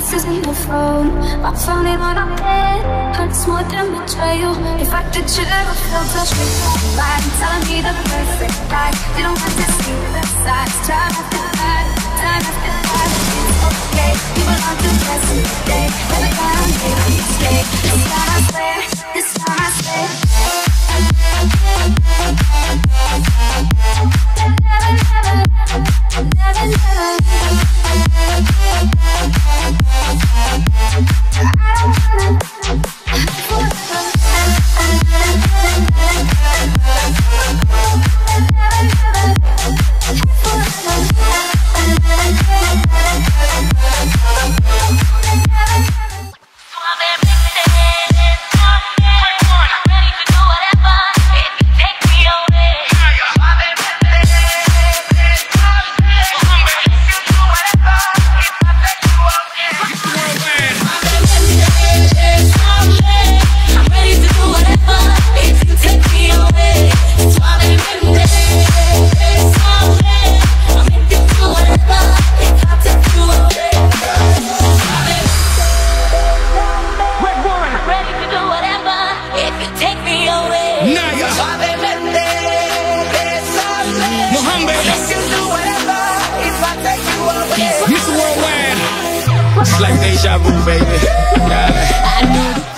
kisses in the phone. I found it on our bed. Hurts more than betrayal. If I did you ever feel touched by telling me the perfect lie? You don't have to see the sides. Time after time, time after time. It's okay, you belong to yesterday. Every time I make a mistake. This time I swear, this time I swear. Never, never. It's like deja vu, baby. Yeah. I knew